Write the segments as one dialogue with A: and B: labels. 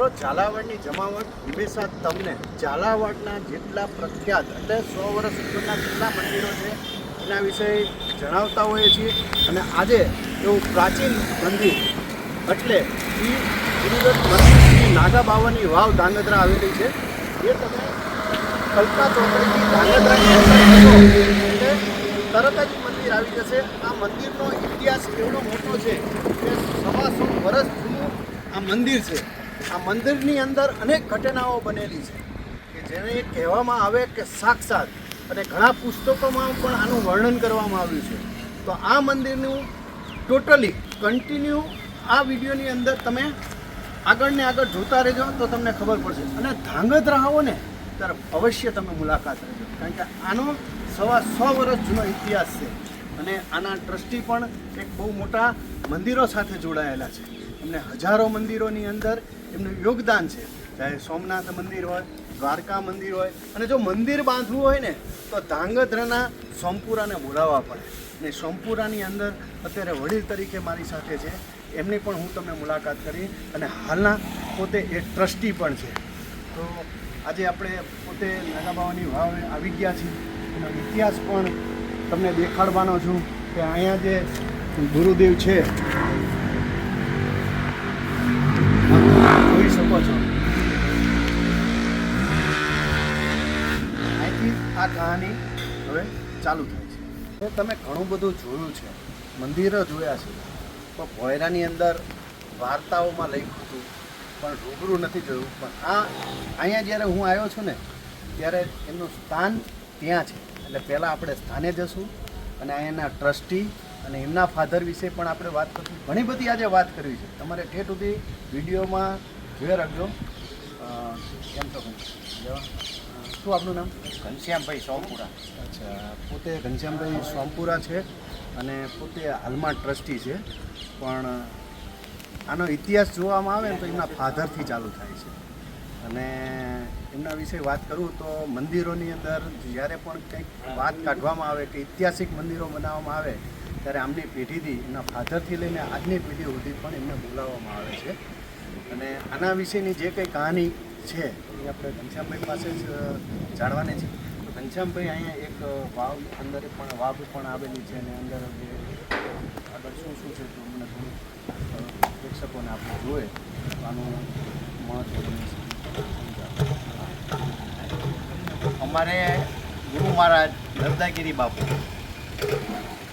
A: મિત્રો, ઝાલાવાડની જમાવટ હંમેશા તમને ઝાલાવાડના જેટલા પ્રખ્યાત એટલે 100 વર્ષ ઉપરના જેટલા મંદિરો છે એના વિશે જણાવતા હોઈએ છીએ. અને આજે એવું પ્રાચીન મંદિર એટલે ગુરુદત્ત મંદિર નાગા બાવાની વાવ ધાંગધ્રા આવેલી છે. એ તમે કલ્પના ચોકડીથી ધાંગધ્રાની એટલે તરત જ મંદિર આવી જશે. આ મંદિરનો ઇતિહાસ એવડો મોટો છે કે 125 વર્ષ જૂનું આ મંદિર છે. આ મંદિરની અંદર અનેક ઘટનાઓ બનેલી છે કે જેને કહેવામાં આવે કે સાક્ષાત, અને ઘણા પુસ્તકોમાં પણ આનું વર્ણન કરવામાં આવ્યું છે. તો આ મંદિરનું ટોટલી કન્ટિન્યુ આ વિડીયોની અંદર તમે આગળ ને આગળ જોતા રહેજો તો તમને ખબર પડશે. અને ધાંગધ્રા આવો ને ત્યારે અવશ્ય તમે મુલાકાત લેજો, કારણ કે આનો 125 વર્ષ જૂનો ઇતિહાસ છે. અને આના ટ્રસ્ટી પણ એક બહુ મોટા મંદિરો સાથે જોડાયેલા છે. એમને હજારો મંદિરોની અંદર એમનું યોગદાન છે. ચાહે સોમનાથ મંદિર હોય, દ્વારકા મંદિર હોય, અને જો મંદિર બાંધવું હોય ને તો ધાંગધ્રાના સોમપુરાને બોલાવવા પડે. અને સોમપુરાની અંદર અત્યારે વડીલ તરીકે મારી સાથે છે, એમની પણ હું તમને મુલાકાત કરી, અને હાલના પોતે એ ટ્રસ્ટી પણ છે. તો આજે આપણે પોતે નાગા બાવાની વાવ આવી ગયા છીએ. એનો ઇતિહાસ પણ તમને દેખાડવાનો છું કે અહીંયા જે ગુરુદેવ છે જોઈ શકો છો. અહીંથી આ કહાની હવે ચાલુ થાય છે. તમે ઘણું બધું જોયું છે, મંદિરો જોયા છે, તો ભોયરાની અંદર વાર્તાઓમાં લખ્યું હતું પણ રૂબરૂ નથી જોયું. પણ અહીંયા જ્યારે હું આવ્યો છું ને ત્યારે એમનું સ્થાન ત્યાં છે. એટલે પહેલાં આપણે સ્થાને જશું અને અહીંયાના ટ્રસ્ટી અને એમના ફાધર વિશે પણ આપણે વાત કરીશું. ઘણી બધી આજે વાત કરવી છે. તમારે ઠેઠ સુધી વિડીયોમાં જોઈ રાખજો. કેમ છો? શું આપનું નામ?
B: ઘનશ્યામભાઈ સોમપુરા.
A: અચ્છા, પોતે ઘનશ્યામભાઈ સોમપુરા છે અને પોતે હાલમાં ટ્રસ્ટી છે. પણ આનો ઇતિહાસ જોવામાં આવે ને તો એમના ફાધરથી ચાલુ થાય છે. અને એમના વિશે વાત કરું તો મંદિરોની અંદર જ્યારે પણ કંઈક વાત કાઢવામાં આવે કે ઐતિહાસિક મંદિરો બનાવવામાં આવે ત્યારે આમની પેઢીથી, એમના ફાધરથી લઈને આજની પેઢી સુધી પણ એમને બોલાવવામાં આવે છે. અને આના વિશેની જે કંઈ કહાની છે એ આપણે ઘનશ્યામભાઈ પાસે જ જાણવાની છે. તો ઘનશ્યામભાઈ, અહીંયા એક વાવ અંદર પણ આવેલી છે, અને અંદર જે આગળ શું શું છે તો મને થોડું પ્રેક્ષકોને આપણે જોઈએ તો આનું મહત્વ તમને સમજાવે.
B: અમારે ગુરુ મહારાજ નર્મદાગીરી બાપુ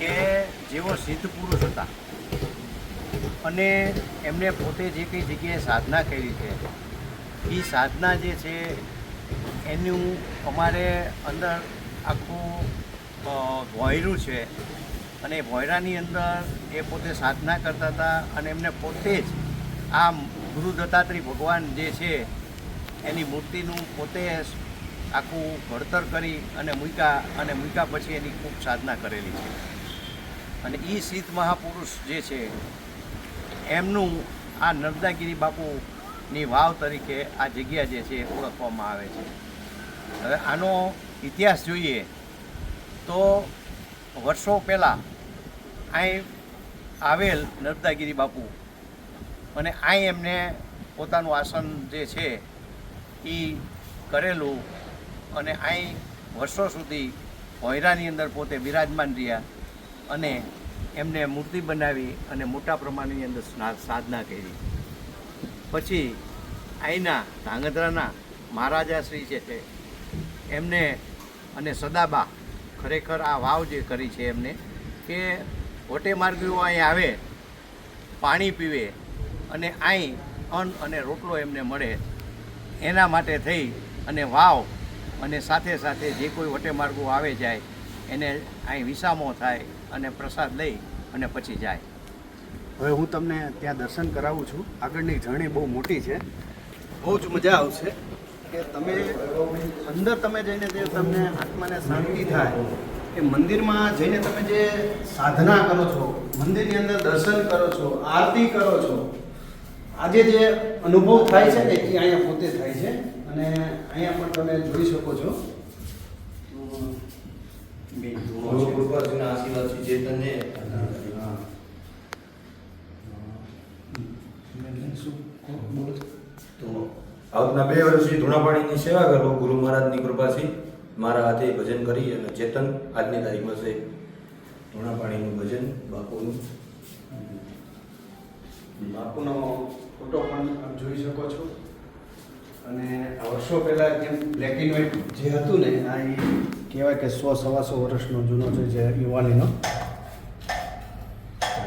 B: કે જેઓ સિદ્ધ પુરુષ હતા અને એમને પોતે જે કંઈ જગ્યાએ સાધના કરી છે એ સાધના જે છે એનું અમારે અંદર આખું ભોયરું છે. અને ભોયરાની અંદર એ પોતે સાધના કરતા હતા અને એમને પોતે જ આ ગુરુ દત્તાત્રેય ભગવાન જે છે એની મૂર્તિનું પોતે આખું ઘડતર કરી અને મૂક્યા પછી એની ખૂબ સાધના કરેલી છે. અને એ સિદ્ધ મહાપુરુષ જે છે એમનું આ નર્મદાગીરી બાપુની વાવ તરીકે આ જગ્યા જે છે ઓળખવામાં આવે છે. હવે આનો ઇતિહાસ જોઈએ તો વર્ષો પહેલાં અહીં આવેલ નર્મદાગીરી બાપુ અને અહીં એમને પોતાનું આસન જે છે એ કરેલું, અને અહીં વર્ષો સુધી ભોયરાની અંદર પોતે બિરાજમાન રહ્યા અને એમને મૂર્તિ બનાવી અને મોટા પ્રમાણની અંદર સાધના કરી. પછી અહીંના ધાંગધ્રાના મહારાજાશ્રી જે છે એમને અને સદાબા ખરેખર આ વાવ જે કરી છે એમને કે વટેમાર્ગીઓ અહીં આવે, પાણી પીવે અને અહીં અન્ન અને રોટલો એમને મળે એના માટે થઈ અને વાવ અને સાથે સાથે જે કોઈ વટેમાર્ગો આવે જાય એને અહીં વિસામો થાય અને પ્રસાદ લઈ અને પછી જાય.
A: હવે હું તમને ત્યાં દર્શન કરાવું છું. આગળની જર્ની બહુ મોટી છે, બહુ જ મજા આવશે કે તમે અંદર જઈને જે તમને આત્માને શાંતિ થાય કે મંદિરમાં જઈને તમે જે સાધના કરો છો, મંદિરની અંદર દર્શન કરો છો, આરતી કરો છો, આજે જે અનુભવ થાય છે ને એ અહીંયા પોતે થાય છે. અને અહીંયા પણ તમે જોઈ શકો છો
C: આશીર્વાદ છે જે તને તો આવતના 2 વર્ષથી ધૂણાપાણીની સેવા કરો ગુરુ મહારાજની કૃપાથી મારા હાથે ભજન કરી અને ચેતન આજની તારીખમાં છે ધૂણાપાણીનું ભજન બાપુનું.
A: બાપુનો ફોટો પણ આપ જોઈ શકો છો. અને આ વર્ષો પહેલાં જેમ બ્લેક એન્ડ વ્હાઇટ જે હતું ને આ એ કહેવાય કે 100-125 વર્ષનો જૂનો છે જે યુવાનીનો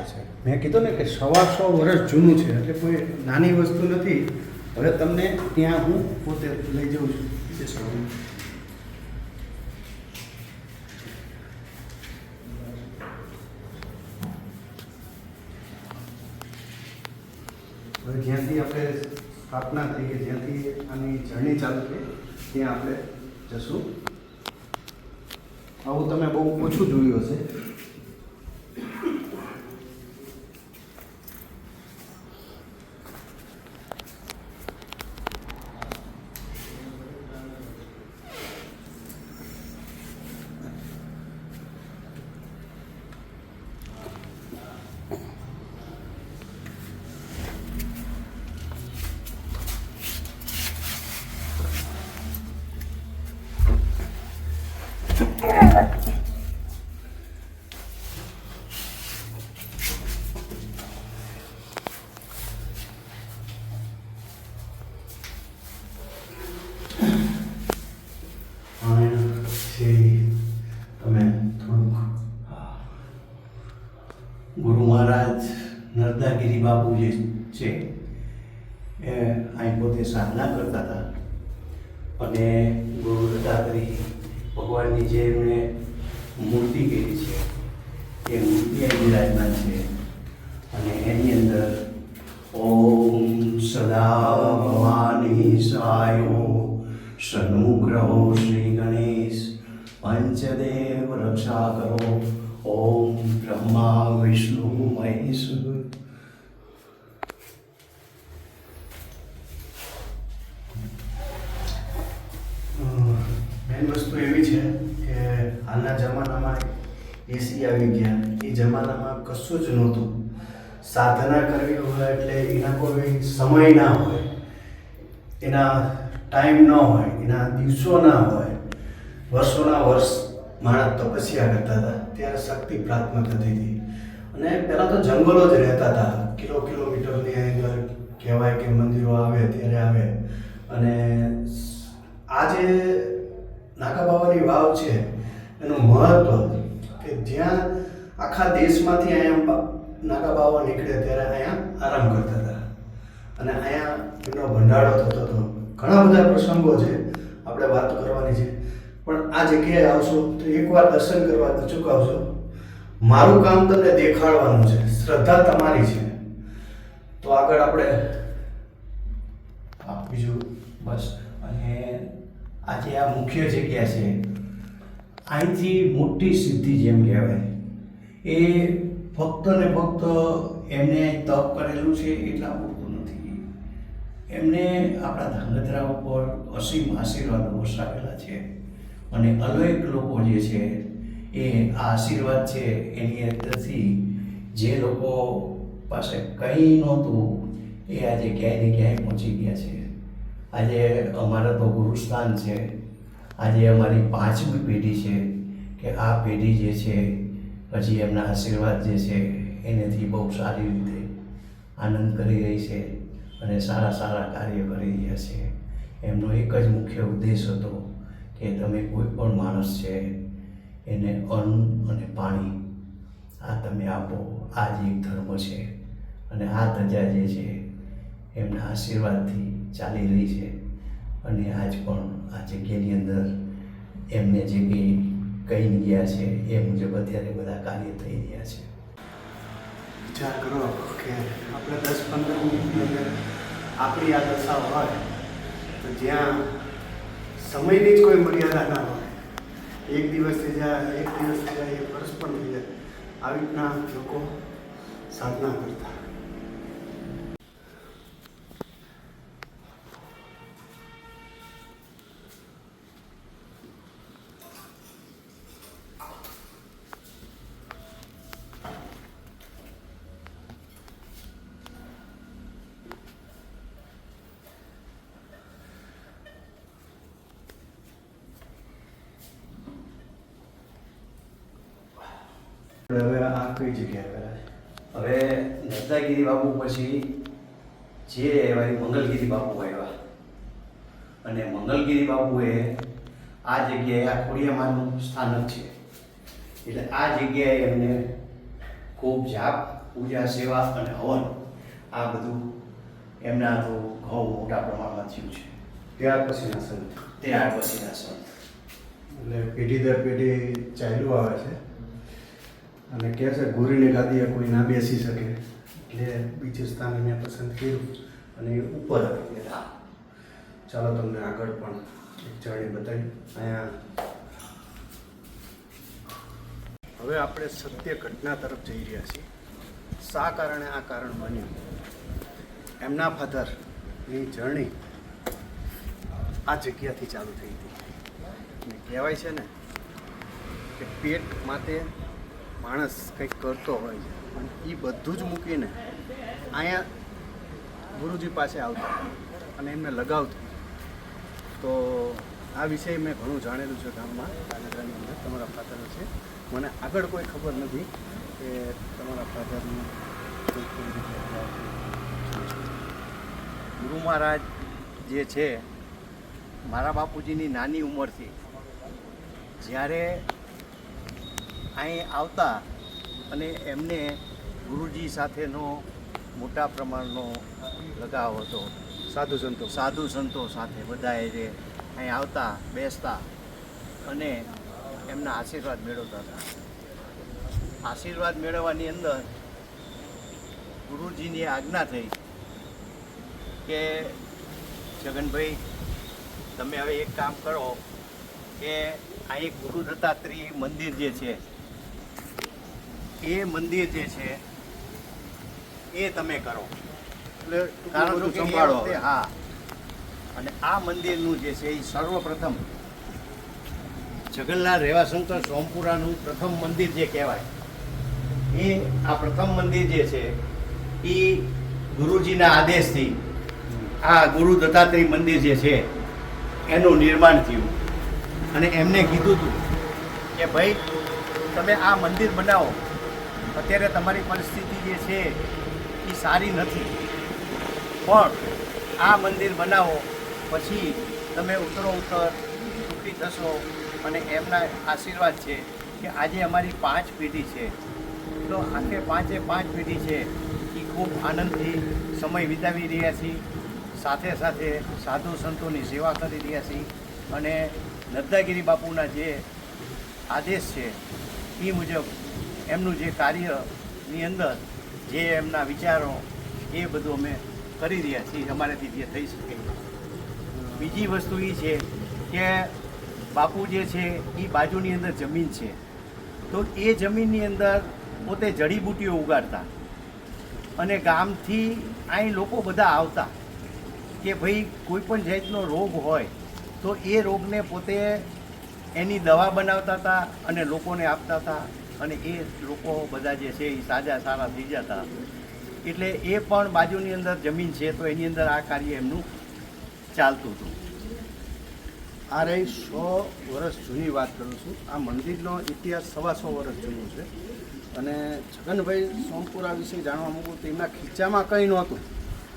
A: છે. મેં કીધું ને કે 125 વર્ષ જૂનું છે એટલે કોઈ નાની વસ્તુ નથી. હવે તમને ત્યાં હું પોતે લઈ જાઉં છું. હવે જ્યાંથી આપણે સ્થાપના થઈ કે જ્યાંથી આની જર્ની ચાલુ થઈ ત્યાં આપણે જશું. આવું તમે બહુ ઓછું જોયું હશે.
B: ગુરુ મહારાજ નર્મદાગીરી બાપુ જે છે એ અહીં પોતે સાધના કરતા હતા અને ગુરુ દત્તાત્રેય ભગવાનની જે એમણે મૂર્તિ કરી છે એ મૂર્તિ અહીં વિરાજમાન છે અને એની અંદર ઓમ સદા ભવાની સાયો સનુગ્રહો શ્રી ગણેશ પંચદેવ રક્ષા કરો ઓમ બ્રહ્મા વિષ્ણુ મહેશ.
A: મેન વસ્તુ એવી છે કે હાલના જમાનામાં એસી આવી ગયા. એ જમાનામાં કશું જ નહોતું. સાધના કરવી હોય એટલે એના કોઈ સમય ના હોય, એના ટાઈમ ન હોય, એના દિવસો ના હોય, વર્ષોના વર્ષ માણસ તપસ્યા કરતા હતા. ત્યારે શક્તિ પ્રાપ્ત થતી હતી અને પહેલાં તો જંગલો જ રહેતા હતા. કિલોમીટરની અંદર કહેવાય કે મંદિરો આવે ત્યારે આવે. અને આ જે નાગા બાવાની વાવ છે એનું મહત્ત્વ કે જ્યાં આખા દેશમાંથી અહીંયા નાગા બાવા નીકળે ત્યારે અહીંયા આરામ કરતા હતા અને અહીંયા એમનો ભંડારો થતો હતો. ઘણા બધા પ્રસંગો છે, આપણે વાત કરવાની છે, પણ આ જગ્યાએ આવશો તો એકવાર દર્શન કરવા તો ચૂકાવશો. મારું કામ તમને દેખાડવાનું છે, શ્રદ્ધા તમારી છે. તો આગળ આપણે
B: બીજું બસ. અને આજે આ મુખ્ય જગ્યા છે, અહીંથી મોટી સિદ્ધિ જેમ કહેવાય એ ફક્ત ને ફક્ત એમને તપ કરેલું છે એટલા પૂરતું નથી. એમને આપણા ધાંગધ્રા ઉપર અસીમ આશીર્વાદ વરસાવેલા છે અને અલૌકિક લોકો જે છે એ આ આશીર્વાદ છે એની અંદરથી જે લોકો પાસે કંઈ નહોતું એ આજે ક્યાંય ને ક્યાંય પહોંચી ગયા છે. આજે અમારા તો ગુરુસ્થાન છે. આજે અમારી 5મી પેઢી છે કે આ પેઢી જે છે પછી એમના આશીર્વાદ જે છે એનેથી બહુ સારી રીતે આનંદ કરી રહી છે અને સારા સારા કાર્ય કરી રહ્યા છે. એમનો એક જ મુખ્ય ઉદ્દેશ હતો કે તમે કોઈ પણ માણસ છે એને અન્ન અને પાણી આ તમે આપો. આ જ એક ધર્મ છે અને આ ધજા જે છે એમના આશીર્વાદથી ચાલી રહી છે અને આજ પણ આ જગ્યાની અંદર એમને જે કંઈ કહીને ગયા છે એ મુજબ અત્યારે બધા કાર્ય થઈ રહ્યા છે.
A: વિચાર કરો કે આપણે 10-15 મિનિટની અંદર આપણી આ દશા હોય તો જ્યાં સમયની જ કોઈ મર્યાદા ના હોય, એક દિવસ થઈ જાય, એક દિવસ થઈ જાય, એક વર્ષ પણ થઈ જાય, આવી રીતના લોકો સાધના કરતા. કઈ જગ્યાએ કર્યા છે?
B: હવે નર્મદાગીરી બાપુ પછી જે એવા મંગલગીરી બાપુ આવ્યા અને મંગલગીરી બાપુએ આ જગ્યાએ આ ખોડિયામાનું સ્થાનક છે એટલે આ જગ્યાએ એમને ખૂબ જાપ પૂજા સેવા અને હવન આ બધું એમના તો ઘઉ મોટા પ્રમાણમાં થયું છે.
A: ત્યાર પછીના સંત
B: ત્યાર પછીના સંત
A: એટલે પેઢી દર પેઢી ચાલ્યું આવે છે અને કહે છે ગુરુની ગાદીએ કોઈ ના બેસી શકે એટલે બીજું સ્થાન મેં પસંદ કર્યું અને એ ઉપર આવી ગયા. ચાલો તમને આગળ પણ એક જર્ની બતાવી. અહીંયા હવે આપણે સત્ય ઘટના તરફ જઈ રહ્યા છીએ. શા કારણે આ કારણ બન્યું? એમના ફાધરની જર્ની આ જગ્યાથી ચાલુ થઈ હતી. અને કહેવાય છે ને કે પેટ માટે માણસ કંઈક કરતો હોય છે અને એ બધું જ મૂકીને અહીંયા ગુરુજી પાસે આવતા અને એમને લગાવતું. તો આ વિષય મેં ઘણું જાણેલું છે ગામમાં કાનગરાની અંદર. તમારા ફાધર છે, મને આગળ કોઈ ખબર નથી કે તમારા ફાધરનું
B: ગુરુ મહારાજ જે છે મારા બાપુજીની નાની ઉંમરથી જ્યારે અહીં આવતા અને એમને ગુરુજી સાથેનો મોટા પ્રમાણનો લગાવ હતો. સાધુ સંતો સાથે બધાએ જે અહીં આવતા બેસતા અને એમના આશીર્વાદ મેળવતા હતા. આશીર્વાદ મેળવવાની અંદર ગુરુજીની આજ્ઞા થઈ કે જગનભાઈ તમે હવે એક કામ કરો કે અહીં ગુરુ દત્તાત્રેય મંદિર જે છે એ મંદિર જે છે એ તમે કરો.
A: એટલે
B: કારણ
A: બધું
B: કે એ
A: સંભાળો.
B: વખતે હા અને આ મંદિરનું જે છે એ સર્વપ્રથમ જગન્નાથ રેવાશંકર સોમપુરાનું પ્રથમ મંદિર જે કહેવાય એ આ પ્રથમ મંદિર જે છે એ ગુરુજીના આદેશથી આ ગુરુ દત્તાત્રેય મંદિર જે છે એનું નિર્માણ થયું અને એમને કીધું હતું કે ભાઈ તમે આ મંદિર બનાવો. અત્યારે તમારી પરિસ્થિતિ જે છે એ સારી નથી પણ આ મંદિર બનાવો પછી તમે ઉત્તરોત્તર સુખી થશો અને એમના આશીર્વાદ છે કે આજે અમારી 5 પેઢી છે તો આખે 5 પેઢી છે એ ખૂબ આનંદથી સમય વિતાવી રહ્યા છીએ. સાથે સાથે સાધુ સંતોની સેવા કરી રહ્યા છીએ અને નર્મદાગીરી બાપુના જે આદેશ છે એ મુજબ એમનું જે કાર્યની અંદર જે એમના વિચારો એ બધું અમે કરી રહ્યા છીએ અમારાથી જે થઈ શકે. બીજી વસ્તુ એ છે કે બાપુ જે છે એ બાજુની અંદર જમીન છે તો એ જમીનની અંદર પોતે જડીબુટીઓ ઉગાડતા અને ગામથી અહીં લોકો બધા આવતા કે ભાઈ કોઈ પણ જાતનો રોગ હોય તો એ રોગને પોતે એની દવા બનાવતા હતા અને લોકોને આપતા હતા અને એ લોકો બધા જે છે એ સારા થઈ જતા. એટલે એ પણ બાજુની અંદર જમીન છે તો એની અંદર આ કાર્ય એમનું ચાલતું હતું.
A: આ રહી 100 વર્ષ જૂની વાત કરું છું. આ મંદિરનો ઇતિહાસ 125 વર્ષ જૂનો છે અને છગનભાઈ સોમપુરા વિશે જાણવા માંગુ તો એમના ખીચામાં કંઈ નહોતું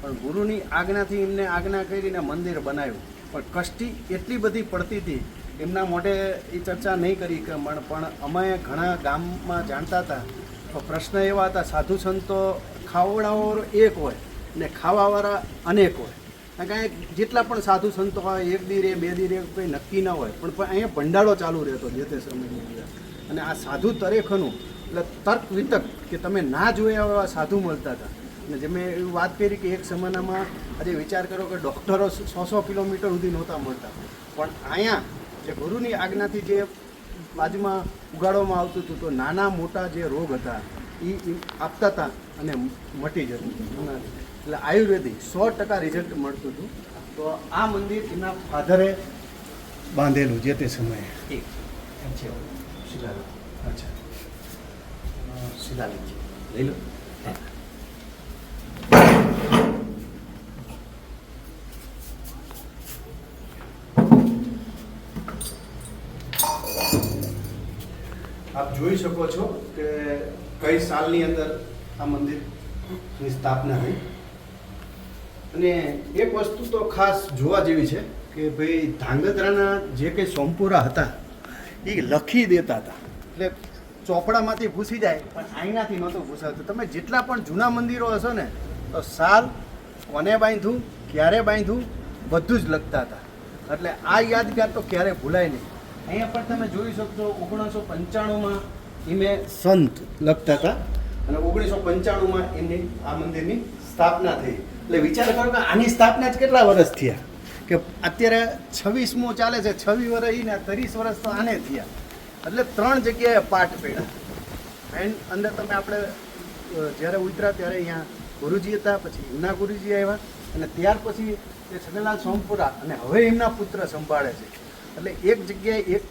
A: પણ ગુરુની આજ્ઞાથી એમને આજ્ઞા કરીને મંદિર બનાવ્યું. પણ કષ્ટી એટલી બધી પડતી હતી એમના મોઢે એ ચર્ચા નહીં કરી કે પણ અમે ઘણા ગામમાં જાણતા હતા તો પ્રશ્ન એવા હતા સાધુ સંતો ખાવડાવાળો એક હોય ને ખાવાવાળા અનેક હોય. કારણ કે જેટલા પણ સાધુ સંતો હોય 1 દી રે 2 દી રે કંઈ નક્કી ન હોય પણ અહીંયા ભંડારો ચાલુ રહેતો જે તે સમયની અંદર. અને આ સાધુ તરેખનું એટલે તર્ક વિતર્ક કે તમે ના જોયા એવા સાધુ મળતા હતા. અને જે મેં એવી વાત કરી કે એક જમાનામાં આજે વિચાર કરો કે ડૉક્ટરો 100 કિલોમીટર સુધી નહોતા મળતા પણ અહીંયા જે ગુરુની આજ્ઞાથી જે બાજુમાં ઉગાડવામાં આવતું હતું તો નાના મોટા જે રોગ હતા એ આપતા હતા અને મટી જતું હતું. એટલે આયુર્વેદિક 100% રિઝલ્ટ મળતું હતું. તો આ મંદિર એના ફાધરે બાંધેલું જે તે સમયે.
B: એક એમ છે શિલાલેખ.
A: અચ્છા
B: શિલાલેખ છે લઈ લો.
A: આપ જોઈ શકો છો કે કઈ સાલની અંદર આ મંદિરની સ્થાપના થઈ. અને એક વસ્તુ તો ખાસ જોવા જેવી છે કે ભાઈ ધાંગધ્રાના જે કંઈ સોમપુરા હતા એ લખી દેતા હતા. એટલે ચોપડામાંથી પૂછી જાય પણ આઈનાથી નહોતું પૂછાતું. તમે જેટલા પણ જૂના મંદિરો હશો ને તો સાલ કોને બાંધ્યું, ક્યારે બાંધ્યું, બધું જ લખતા હતા. એટલે આ યાદગાર તો ક્યારે ભૂલાય નહીં. અહીંયા પણ તમે જોઈ શકશો 1995માં એમે સંત લખતા હતા અને 1995માં એમની આ મંદિરની સ્થાપના થઈ. એટલે વિચાર કરો કે આની સ્થાપના જ કેટલા વર્ષ થયા કે અત્યારે 26મો ચાલે છે, 26 વર્ષ ને 30 વર્ષ તો આને થયા. એટલે 3 જગ્યાએ પાઠ પડ્યા. મેન અંદર તમે આપણે જ્યારે ઉતરા ત્યારે અહીંયા ગુરુજી હતા, પછી એમના ગુરુજી આવ્યા અને ત્યાર પછી એ છગનલાલ સોમપુરા અને હવે એમના પુત્ર સંભાળે છે. એટલે એક જગ્યાએ એક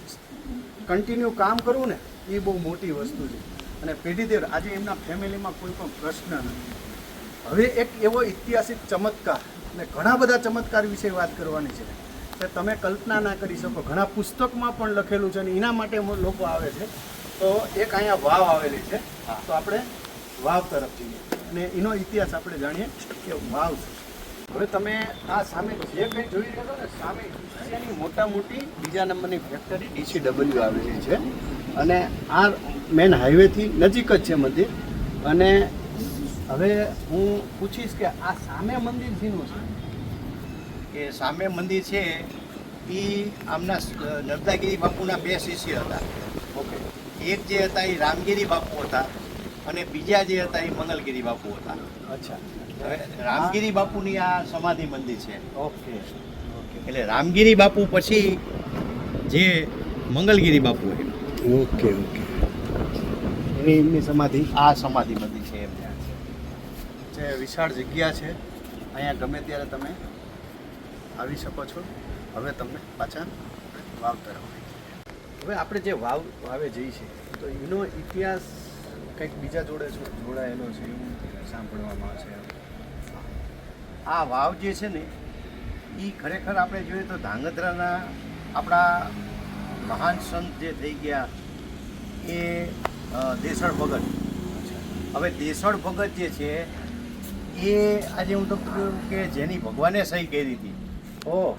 A: કન્ટિન્યુ કામ કરવું ને એ બહુ મોટી વસ્તુ છે. અને પેઢી દર આજે એમના ફેમિલીમાં કોઈ પણ પ્રશ્ન નથી. હવે એક એવો ઐતિહાસિક ચમત્કાર અને ઘણા બધા ચમત્કાર વિશે વાત કરવાની છે કે તમે કલ્પના ના કરી શકો. ઘણા પુસ્તકમાં પણ લખેલું છે અને એના માટે લોકો આવે છે. તો એક અહીંયા વાવ આવેલી છે, તો આપણે વાવ તરફ જઈએ અને એનો ઇતિહાસ આપણે જાણીએ કે વાવ છે. હવે તમે આ સામે જે કંઈ જોઈ રહ્યા છો ને સામે એશિયાની મોટા મોટી બીજા નંબરની ફેક્ટરી DCW આવેલી છે અને આ મેન હાઈવેથી નજીક જ છે મંદિર. અને હવે હું પૂછીશ કે આ સામે મંદિર શીનું છે?
B: કે સામે મંદિર છે એ આમના નર્મદાગીરી બાપુના 2 શિષ્ય હતા.
A: ઓકે,
B: એક જે હતા એ રામગીરી બાપુ હતા અને બીજા જે હતા એ મંગલગીરી બાપુ હતા.
A: અચ્છા.
B: હવે રામગીરી બાપુની આ સમાધિ મંદિર છે.
A: ઓકે ઓકે
B: એટલે રામગીરી બાપુ પછી જે મંગલગીરી બાપુ એ
A: ઓકે ઓકે એમની સમાધિ
B: આ સમાધિ મંદિર છે એમને.
A: જે વિશાળ જગ્યા છે, અહીંયા ગમે ત્યારે તમે આવી શકો છો. હવે તમને પાછા વાવ તરફ. હવે આપણે જે વાવે જઈએ છીએ તો એનો ઇતિહાસ કંઈક બીજા જોડે જોડાયેલો છે એવું સાંભળવામાં આવે છે.
B: આ વાવ જે છે ને એ ખરેખર આપણે જોઈએ તો ધાંગધ્રાના આપણા મહાન સંત જે થઈ ગયા એ દેસળ ભગત. હવે દેસળ ભગત જે છે એ આજે હું તો કહું કે જેની ભગવાને સહી કરી હતી.
A: ઓહ,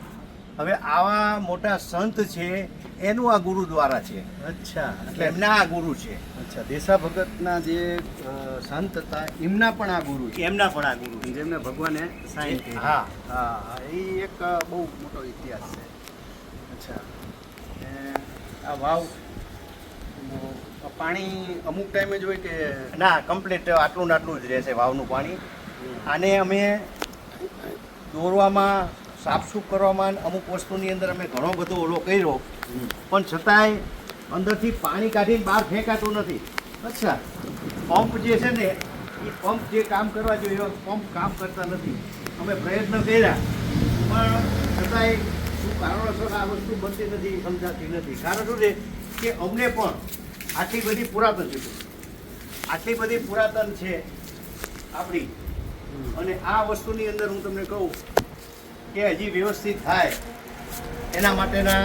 B: હવે આવા મોટા સંત છે એનું આ ગુરુદ્વારા છે.
A: અચ્છા.
B: એટલે એમના આ ગુરુ છે.
A: અચ્છા, દેસા ભગતના જે સંત હતા એમના પણ આ ગુરુ છે,
B: એમના પણ આ ગુરુ છે.
A: જેમને ભગવાને સાઈન કરી.
B: હા.
A: હા, એ એક બહુ મોટો ઇતિહાસ છે. અચ્છા. ને આ વાવ પાણી અમુક ટાઈમે જ હોય કે
B: ના, કમ્પ્લીટ આટલું ને આટલું જ રહેશે વાવનું પાણી. આને અમે દોરવામાં, સાફસૂફ કરવામાં, અમુક વસ્તુની અંદર અમે ઘણો બધો ઓલો કર્યો પણ છતાંય અંદરથી પાણી કાઢીને બહાર ફેંકાતું નથી.
A: અચ્છા.
B: પંપ જે છે ને એ પંપ જે કામ કરવા જોઈએ એવા પંપ કામ કરતા નથી. અમે પ્રયત્ન કર્યા પણ છતાંય શું કારણોસર આ વસ્તુ બનતી નથી સમજાતી નથી. કારણ શું છે કે અમને પણ આટલી બધી પુરાતન છે, આટલી બધી પુરાતન છે આપણી, અને આ વસ્તુની અંદર હું તમને કહું કે હજી વ્યવસ્થિત થાય એના માટેના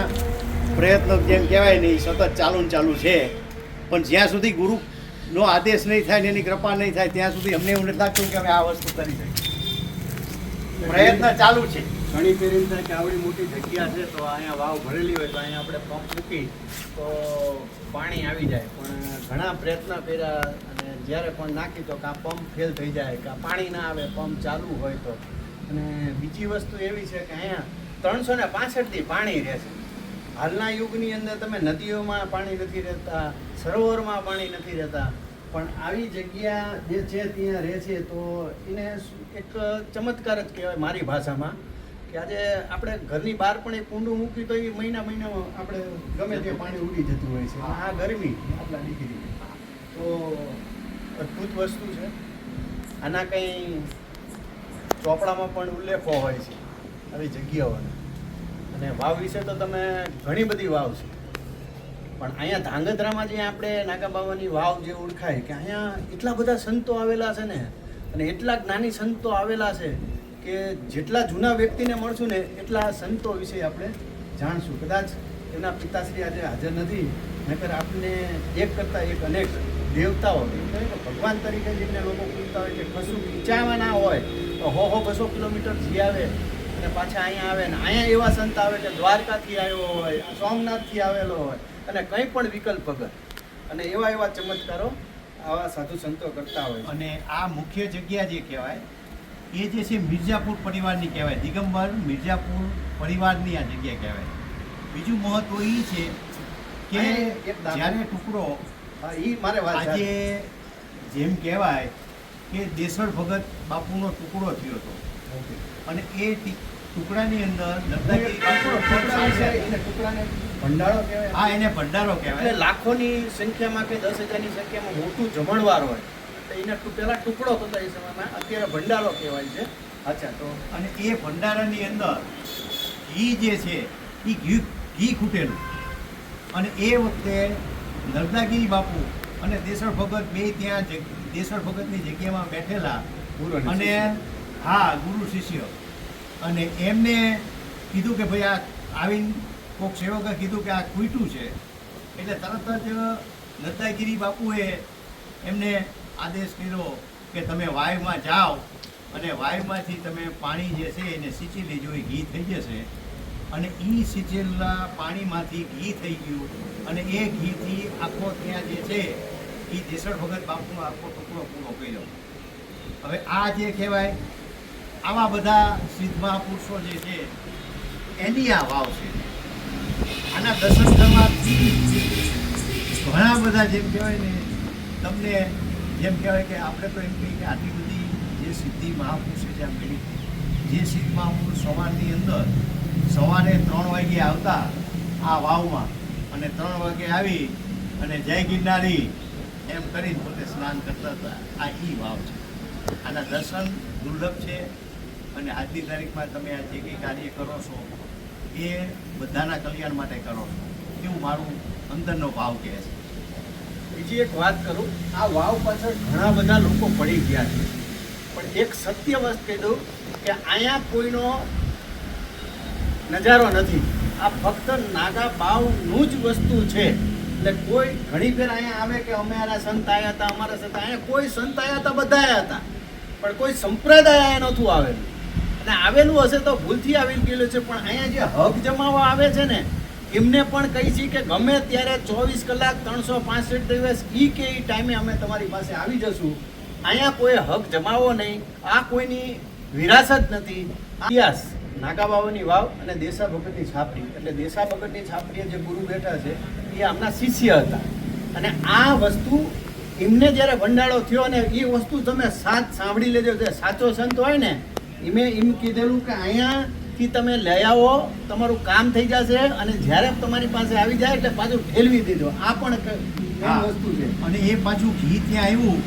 B: પ્રયત્નો જેમ કહેવાય ને એ સતત ચાલુ ને ચાલુ છે. પણ જ્યાં સુધી ગુરુનો આદેશ નહીં થાય ને એની કૃપા નહીં થાય ત્યાં સુધી અમને એવું નથી લાગતું કે અમે આ વસ્તુ કરી શકીએ. પ્રયત્ન ચાલુ છે.
A: ઘણી ફેર એમ થાય કે આવડી મોટી જગ્યા છે તો અહીંયા વાવ ભરેલી હોય તો અહીંયા આપણે પંપ મૂકી તો પાણી આવી જાય. પણ ઘણા પ્રયત્ન કર્યા અને જ્યારે પણ નાખી તો કાં પંપ ફેલ થઈ જાય, કાં પાણી ના આવે પંપ ચાલુ હોય તો. અને બીજી વસ્તુ એવી છે કે અહીંયા 365 પાણી રહે છે. હાલના યુગની અંદર તમે નદીઓમાં પાણી નથી રહેતા, સરોવરમાં પાણી નથી રહેતા, પણ આવી જગ્યા જે છે ત્યાં રહે છે તો એને એક ચમત્કાર જ કહેવાય મારી ભાષામાં. કે આજે આપણે ઘરની બહાર પણ એક કુંડું મૂકી તો એ મહિના આપણે ગમે તે પાણી ઉડી જતું હોય છે. આ ગરમી આપણા ડિગ્રી તો અદ્ભુત વસ્તુ છે. આના કંઈ ચોપડામાં પણ ઉલ્લેખો હોય છે આવી જગ્યાઓના. અને વાવ વિશે તો તમે ઘણી બધી વાવ છે, પણ અહીંયા ધાંગધ્રામાં જે આપણે નાગાબાવાની વાવ જે ઓળખાય કે અહીંયા એટલા બધા સંતો આવેલા છે ને, અને એટલા જ્ઞાની સંતો આવેલા છે કે જેટલા જૂના વ્યક્તિને મળશું ને એટલા સંતો વિશે આપણે જાણશું. કદાચ એના પિતાશ્રી આજે હાજર નથી, નહીંતર આપને એક કરતાં એક અનેક દેવતાઓ એટલે કે ભગવાન તરીકે જેમને લોકો પૂછતા હોય છે, કશું ઈચ્છાવાના હોય તો 100-200 કિલોમીટર જઈ આવે અને પાછા અહીંયા આવે ને અહીંયા એવા સંત આવે કે દ્વારકાથી આવ્યો હોય, સોમનાથથી આવેલો હોય અને કંઈ પણ વિકલ્પ વગર અને એવા ચમત્કારો આવા સાધુ સંતો કરતા હોય છે.
B: અને આ મુખ્ય જગ્યા જે કહેવાય એ જે છે મિર્ઝાપુર પરિવારની કહેવાય, દિગંબર મિર્ઝાપુર પરિવારની આ જગ્યા કહેવાય. બીજું મહત્વ એ છે કે
A: એક દાખલો.
B: જ્યારે ટુકડો
A: હા, ઈ મારે વાત
B: આજે જેમ કહેવાય કે દેસળ ભગત બાપુનો ટુકડો થયો હતો અને એ ટુકડાની અંદર
A: ટુકડાને ભંડારો કહેવાય.
B: હા, એને ભંડારો
A: એટલે
B: કહેવાય.
A: લાખોની સંખ્યામાં કે 10,000ની સંખ્યામાં મોટું જમણવાર હોય તો એને પેલા ટુકડો થતો એ સમયમાં, અત્યારે ભંડારો કહેવાય છે. અચ્છા, તો
B: અને એ ભંડારાની અંદર ઘી જે છે એ ઘી ખૂટેલું અને એ વખતે નર્મદાગીરી બાપુ અને દેસળ ભગત બે ત્યાં દેસળ ભગતની જગ્યામાં બેઠેલા અને હા ગુરુ શિષ્ય અને એમને કીધું કે ભાઈ આ આવીને કોઈક સેવકે કીધું કે આ ખૂટ્યું છે એટલે તરત જ નર્મદાગીરી બાપુએ એમને આદેશ કર્યો કે તમે વાયુમાં જાઓ અને વાયુમાંથી તમે પાણી જે છે એને સિંચી લેજો, એ ઘી થઈ જશે. અને એ સિંચેલા પાણીમાંથી ઘી થઈ ગયું અને એ ઘીથી આખો ત્યાં જે છે એ દેસળ ભગત બાપુનો આખો ટુકડો પૂરો કર્યો. હવે આ જે કહેવાય આવા બધા સિદ્ધ મહાપુરુષો જે છે એની આ વાવ છે. આના દર્શન કરવાથી ઘણા બધા જેમ કહેવાય ને તમને જેમ કહેવાય કે આપણે તો એમ કહીએ કે આટલી બધી જે સિદ્ધિ મહાપુરુષે જ્યાં મળી, જે સિદ્ધ મહાપુરુષ સવારની અંદર સવારે 3 વાગે આવતા આ વાવમાં અને 3 વાગે આવી અને જય ગિરનારી એમ કરીને પોતે સ્નાન કરતા હતા. આ ઈ વાવ છે. આના દર્શન દુર્લભ છે અને આજની તારીખમાં તમે આ જે કંઈ કાર્ય કરો છો એ બધાના કલ્યાણ માટે કરો છો એવું મારું અંદરનો ભાવ કહે છે.
A: બીજી એક વાત કરું, આ વાવ પાછળ ઘણા બધા લોકો પડી ગયા છે, પણ એક સત્ય વસ્તુ કહી દઉં કે અહીંયા કોઈનો નજારો નથી. આ ફક્ત નાગા બાવનું જ વસ્તુ છે. એટલે કોઈ ઘણી ફેર અહીંયા આવે કે અમારા સંત આવ્યા હતા, અમારા સંત, અહીંયા કોઈ સંત આવ્યા હતા, બધા આવ્યા હતા, પણ કોઈ સંપ્રદાય અહીંયા નહોતું આવેલું. અને આવેલું હશે તો ભૂલથી આવી ગયેલું છે. પણ અહીંયા જે હક જમાવવા આવે છે ને એમને પણ કહી છે કે ગમે ત્યારે 24 કલાક 365 દિવસ કે એ ટાઈમે અમે તમારી પાસે આવી જશું. અહીંયા કોઈ હક જમાવો નહીં. આ કોઈની વિરાસત નથી. ઇતિહાસ નાગા બાવાની વાવ અને દેસા ભગતની છાપરી, એટલે દેસા ભગતની છાપરીએ જે ગુરુ બેઠા છે એ આમના શિષ્ય હતા. અને આ વસ્તુ એમને જ્યારે ભંડારો થયો ને એ વસ્તુ તમે સાંભળી લેજો. જે સાચો સંત હોય ને એમે એમ કીધેલું કે અહીંયાથી તમે લઈ આવો, તમારું કામ થઈ જશે અને જ્યારે તમારી પાસે આવી જાય એટલે પાછું ઠેલવી દીધો. આ પણ વસ્તુ છે.
B: અને એ પાછું ઘી ત્યાં આવ્યું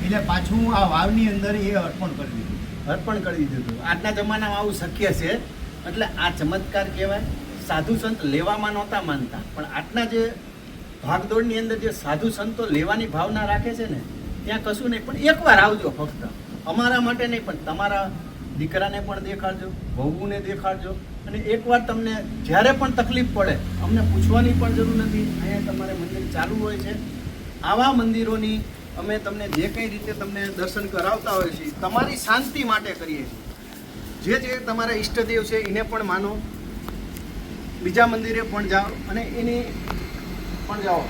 B: એટલે પાછું આ વાવની અંદર એ અર્પણ કરી દીધું.
A: આજના જમાનામાં આવું શક્ય છે. એટલે આ ચમત્કાર કહેવાય. સાધુ સંત લેવામાં નહોતા માનતા, પણ આજના જે ભાગદોડની અંદર જે સાધુ સંતો લેવાની ભાવના રાખે છે ને ત્યાં કશું નહીં. પણ એકવાર આવજો, ફક્ત અમારા માટે નહીં પણ તમારા દીકરાને પણ દેખાડજો, વહુને દેખાડજો. અને એકવાર તમને જ્યારે પણ તકલીફ પડે અમને પૂછવાની પણ જરૂર નથી. અહીંયા તમારે મંદિર ચાલુ હોય છે. આવા મંદિરોની અમે તમને જે કઈ રીતે તમને દર્શન કરાવતા હોય છે તમારી શાંતિ માટે કરીએ છીએ. જે તમારા ઈષ્ટદેવ છે એને પણ માનો, બીજા મંદિરે પણ જાઓ અને એની પણ જાઓ.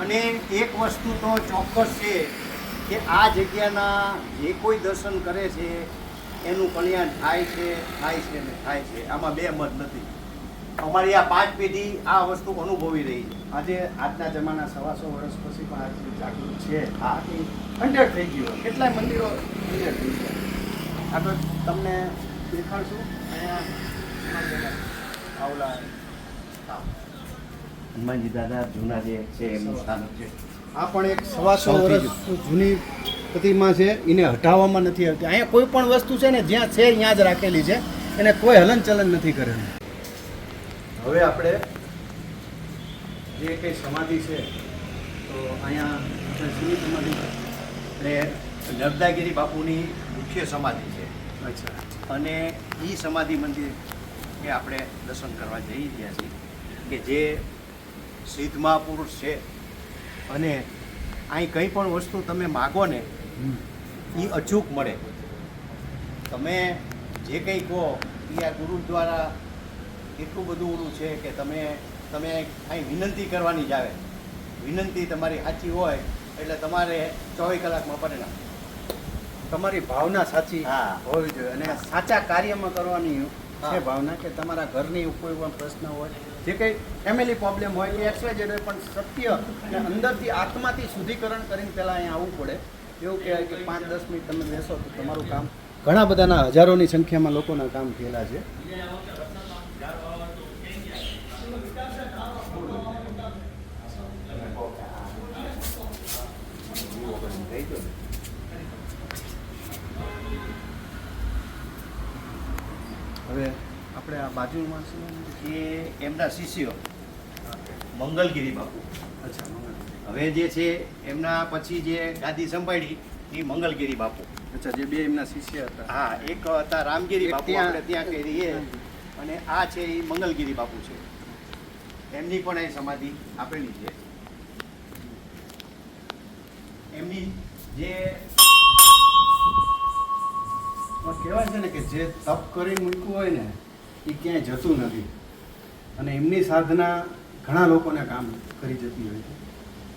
B: અને એક વસ્તુ તો ચોક્કસ છે કે આ જગ્યાના જે કોઈ દર્શન કરે છે એનું કલ્યાણ થાય છે ને થાય છે. આમાં બે મત નથી. અમારી આ 5 પેઢી આ વસ્તુ અનુભવી રહી છે.
A: આજે આજના જમાના 125 વર્ષ પછી પણ આજે જાગૃત છે. હા, 100 થઈ ગયો. કેટલાય મંદિરો 100 થઈ ગયા. આગળ તમને દેખાડશું. અહીંયા આવલા
B: હનુમાનજી દાદા જૂના જે છે એમનું સ્થાન છે.
A: આ પણ એક 125 વર્ષ જૂની પ્રતિમા છે. એને હટાવવામાં નથી આવતી. અહીંયા કોઈ પણ વસ્તુ છે ને જ્યાં છે ત્યાં જ રાખેલી છે. એને કોઈ હલનચલન નથી કરેલું. હવે આપણે જે કંઈ સમાધિ છે તો અહીંયા આપણે જૂની સમાધિ
B: એટલે નર્મદાગીરી બાપુની મુખ્ય સમાધિ છે.
A: અચ્છા.
B: અને એ સમાધિ મંદિર કે આપણે દર્શન કરવા જઈ રહ્યા છીએ કે જે સિદ્ધ મહાપુરુષ છે અને અહીં કંઈ પણ વસ્તુ તમે માગો ને એ અચૂક મળે. તમે જે કંઈ કહો એ આ ગુરુ દ્વારા એટલું બધું ઓલું છે કે તમે અહીં વિનંતી કરવાની જ આવે. વિનંતી તમારી સાચી હોય એટલે તમારે 24 કલાકમાં પરિણામ.
A: તમારી ભાવના સાચી
B: હા.
A: હોવી જોઈએ અને સાચા કાર્યમાં કરવાની છે
B: હા.
A: ભાવના કે તમારા ઘરની કોઈ પણ પ્રશ્ન હોય જે કંઈ ફેમિલી પ્રોબ્લેમ હોય કે XYZ હોય પણ સત્ય અને અંદરથી આત્માથી શુદ્ધિકરણ કરીને પહેલાં અહીંયા આવવું પડે. એવું કહેવાય કે 5-10 મિનિટ તમે બેસો તો તમારું કામ ઘણા બધાના હજારોની સંખ્યામાં લોકોના કામ થયેલા છે. હવે આપણે આ બાજુમાં શું
B: એ એમના શિષ્યો મંગલગીરી બાપુ.
A: અચ્છા મંગળ.
B: હવે જે છે એમના પછી જે ગાદી સંભાળી એ મંગલગીરી બાપુ.
A: અચ્છા જે બે એમના શિષ્ય હતા.
B: હા, એક હતા રામગીરી
A: એક
B: બાપુ,
A: ત્યાં-
B: આપણે ત્યાં કરી એ, અને આ છે એ મંગલગીરી બાપુ છે. એમની પણ અહીં સમાધિ આપેલી છે. એમની જે
A: કહેવાય છે ને કે જે તપ કરી મૂક્યું હોય ને એ ક્યાંય જતું નથી અને એમની સાધના ઘણા લોકોને કામ કરી જતી હોય છે.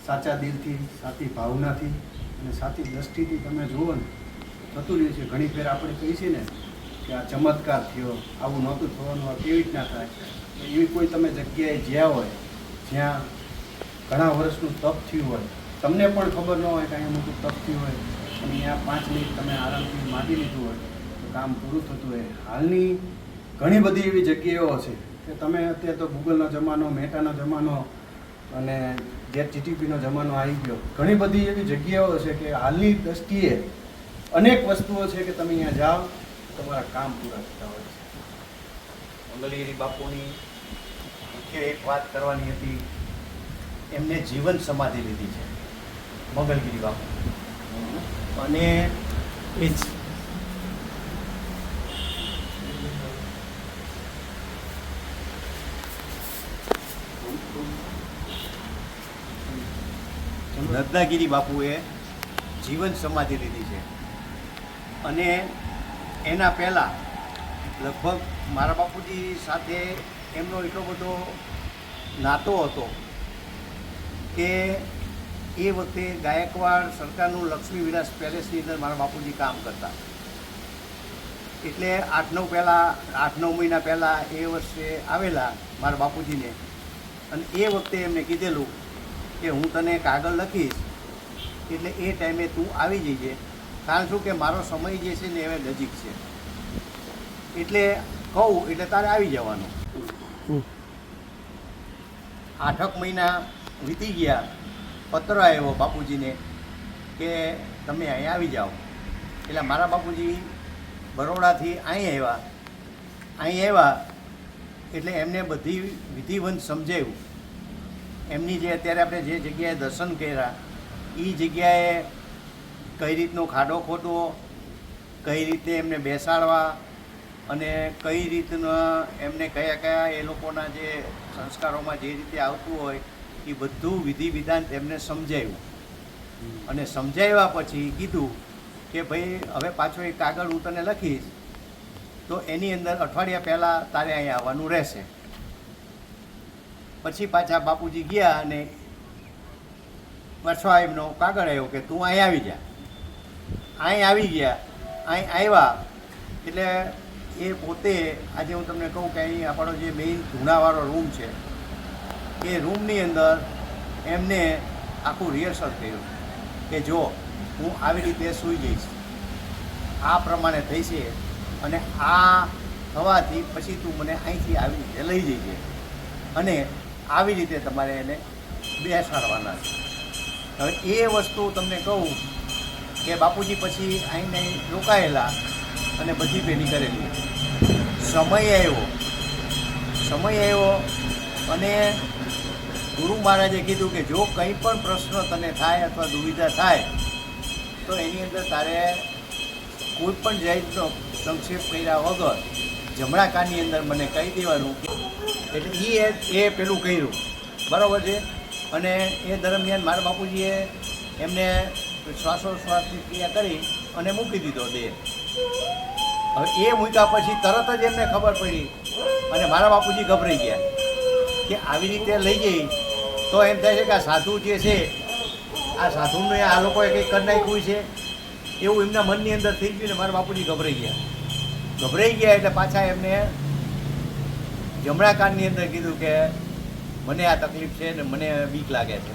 A: સાચા દિલથી, સાચી ભાવનાથી અને સાચી દ્રષ્ટિથી તમે જુઓ ને થતું રહે છે. ઘણી ફેર આપણે કહીએ છીએ ને કે આ ચમત્કાર થયો, આવું નહોતું થવાનું, આ કેવી રીતના થાય. એવી કોઈ તમે જગ્યાએ જ્યાં હોય જ્યાં ઘણા વર્ષનું તપ થયું હોય, તમને પણ ખબર ન હોય કે અહીંયા મોટું તપ થયું હોય અને અહીંયા 5 મિનિટ તમે આરામથી માંડી લીધું હોય તો કામ પૂરું થતું હોય. હાલની ઘણી બધી એવી જગ્યાઓ છે કે તમે અત્યારે તો ગૂગલનો જમાનો, મેટાનો જમાનો અને GTPનો જમાનો આવી ગયો. ઘણી બધી એવી જગ્યાઓ છે કે હાલની દ્રષ્ટિએ અનેક વસ્તુઓ છે કે તમે અહીંયા જાઓ તમારા કામ પૂરા થતા હોય છે.
B: મંગલગીરી બાપુની મુખ્ય એક વાત કરવાની હતી. એમને જીવન સમાધિ લીધી છે મંગલગીરી બાપુ, અને એ જ રત્નાગીરી બાપુએ જીવન સમાધિ લીધી છે. અને એના પહેલાં લગભગ મારા બાપુજી સાથે એમનો એટલો બધો નાતો હતો કે એ વખતે ગાયકવાડ સરકારનું લક્ષ્મી વિલાસ પેલેસની અંદર મારા બાપુજી કામ કરતા. એટલે 8-9 મહિના પહેલાં એ વર્ષે આવેલા મારા બાપુજીને, અને એ વખતે એમને કીધેલું કે હું તને કાગળ લખીશ એટલે એ ટાઈમે તું આવી જઈએ, કારણ શું કે મારો સમય જે છે ને હવે નજીક છે, એટલે કહું એટલે તારે આવી જવાનું. 8 મહિના વીતી ગયા, પત્ર આવ્યો બાપુજીને કે તમે અહીંયા આવી જાઓ. એટલે મારા બાપુજી બરોડાથી અહીં આવ્યા એટલે એમને બધી વિધિવંત સમજાવ્યું. એમની જે અત્યારે આપણે જે જગ્યાએ દર્શન કર્યા એ જગ્યાએ કઈ રીતનો ખાડો ખોદવો, કઈ રીતે એમને બેસાડવા અને કઈ રીતના એમને કયા કયા એ લોકોના જે સંસ્કારોમાં જે રીતે આવતું હોય એ બધું વિધિ વિધાન એમને સમજાવ્યું. અને સમજાવ્યા પછી કીધું કે ભાઈ હવે પાછો એક કાગળ હું તને લખીશ તો એની અંદર અઠવાડિયા પહેલાં તારે અહીંયા આવવાનું રહેશે. પછી પાછા બાપુજી ગયા અને પાછો એમનો કાગળ આવ્યો કે તું અહીં આવી જા. અહીં આવી ગયા. અહીં આવ્યા એટલે એ પોતે આજે હું તમને કહું કે અહીં આપણો જે મેઇન ધૂણાવાળો રૂમ છે એ રૂમની અંદર એમને આખું રિહર્સલ કર્યું કે જો હું આવી રીતે સૂઈ જઈશ, આ પ્રમાણે થઈ છે અને આ થવાથી પછી તું મને અહીંથી આવી રીતે લઈ જઈએ અને આવી રીતે તમારે એને બેસાડવાના છે. હવે એ વસ્તુ તમને કહું કે બાપુજી પછી અહીંને રોકાયેલા અને બધી પેલી કરેલી. સમય આવ્યો અને ગુરુ મહારાજે કીધું કે જો કંઈ પણ પ્રશ્ન તને થાય અથવા દુવિધા થાય તો એની અંદર તારે કોઈ પણ જાતનો સંક્ષેપ કર્યા વગર જમણા કાનની અંદર મને કહી દેવાનું. એટલે એ પેલું કર્યું, બરાબર છે. અને એ દરમિયાન મારા બાપુજીએ એમને શ્વાસોશ્વાસની ક્રિયા કરી અને મૂકી દીધો દેહ. હવે એ મૂક્યા પછી તરત જ એમને ખબર પડી અને મારા બાપુજી ગભરાઈ ગયા કે આવી રીતે લઈ જઈ તો એમ થાય છે કે આ સાધુ જે છે આ સાધુને આ લોકોએ કંઈક કરી નાખ્યું છે એવું એમના મનની અંદર થઈ ગયું ને મારા બાપુજી ગભરાઈ ગયા એટલે પાછા એમને જમણા કાનની અંદર કીધું કે મને આ તકલીફ છે ને મને બીક લાગે છે.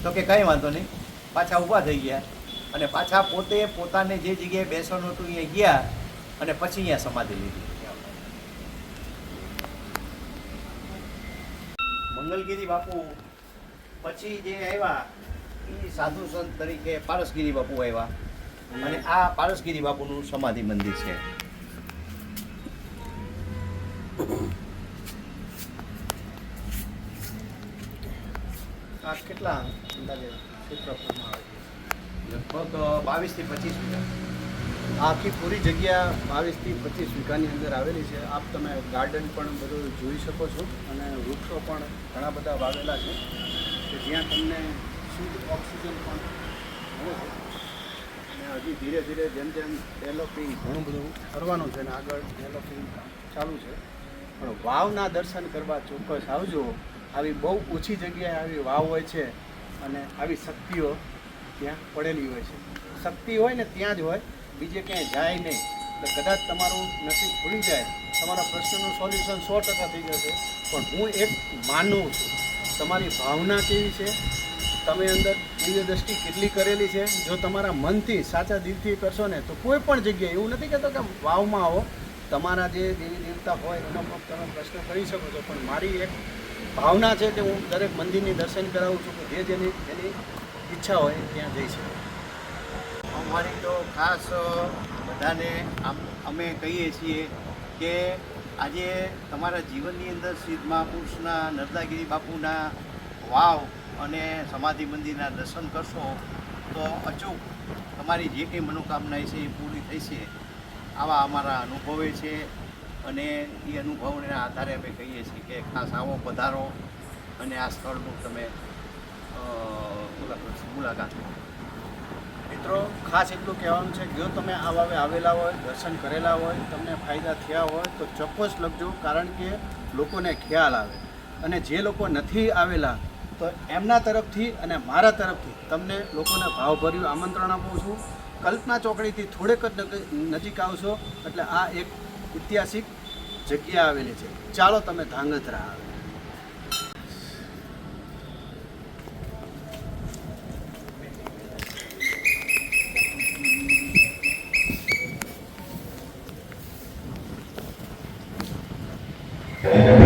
B: તો કે કંઈ વાંધો નહીં. પાછા ઊભા થઈ ગયા અને પાછા પોતે પોતાને જે જગ્યાએ બેસવાનું હતું અહીંયા ગયા અને પછી અહીંયા સમાધિ લીધી. મંગલગીરી બાપુ પછી જે આવ્યા એ સાધુ સંત તરીકે પારસગીરી બાપુ આવ્યા અને આ પારસગીરી બાપુનું સમાધિ મંદિર છે.
A: આ કેટલા અંદાજે ક્ષેત્રફળમાં આવે છે?
B: લગભગ 22 થી 25 મીટર.
A: આ આખી પૂરી જગ્યા 22 થી 25 વીઘાની અંદર આવેલી છે. આપ તમે ગાર્ડન પણ બધું જોઈ શકો છો અને વૃક્ષો પણ ઘણા બધા વાવેલા છે કે જ્યાં તમને શુદ્ધ ઓક્સિજન પણ મળે છે. અને હજી ધીરે ધીરે જેમ જેમ ડેવલપિંગ ઘણું બધું કરવાનું છે અને આગળ ડેવલપિંગ ચાલુ છે. પણ વાવના દર્શન કરવા ચોક્કસ આવજો. આવી બહુ ઓછી જગ્યાએ આવી વાવ હોય છે અને આવી શક્તિઓ ત્યાં પડેલી હોય છે. શક્તિ હોય ને ત્યાં જ હોય, બીજે ક્યાંય જાય નહીં. એટલે કદાચ તમારું નસીબ ખુલી જાય, તમારા પ્રશ્નનું સોલ્યુશન 100% થઈ જશે. પણ હું એક માનું છું, તમારી ભાવના કેવી છે, તમે અંદર દિવ્ય દ્રષ્ટિ કેટલી કરેલી છે. જો તમારા મનથી સાચા દિલથી કરશો ને તો કોઈ પણ જગ્યાએ, એવું નથી કહેતો કે વાવમાં આવો, તમારા જે દેવી દેવતા હોય એનો પણ તમે પ્રશ્ન કરી શકો છો. પણ મારી એક ભાવના છે કે હું દરેક મંદિરની દર્શન કરાવું છું કે જે જેની એની ઈચ્છા હોય ત્યાં જઈ શકે.
B: અમારી તો ખાસ બધાને અમે કહીએ છીએ કે આજે તમારા જીવનની અંદર સિદ્ધ મહાપુરુષના નર્મદાગીરી બાપુના વાવ અને સમાધિ મંદિરના દર્શન કરશો તો અચૂક તમારી જે કંઈ મનોકામના છે એ પૂરી થશે. આવા અમારા અનુભવે છે અને એ અનુભવના આધારે અમે કહીએ છીએ કે ખાસ આવો પધારો અને આ સ્થળનું તમે મુલાકાત લો.
A: મિત્રો, ખાસ એટલું કહેવાનું છે કે જો તમે આ વાવે આવેલા હોય, દર્શન કરેલા હોય, તમને ફાયદા થયા હોય તો ચોક્કસ લખજો. કારણ કે લોકોને ખ્યાલ આવે અને જે લોકો નથી આવેલા તો એમના તરફથી અને મારા તરફથી તમને લોકોને ભાવભર્યું આમંત્રણ આપું છું. કલ્પના ચોકડીથી થોડેક જ નજીક આવશો એટલે આ એક ઐતિહાસિક જગ્યા આવેલી છે. ચાલો તમે ધાંગધ્રા આવે.
D: Thank you.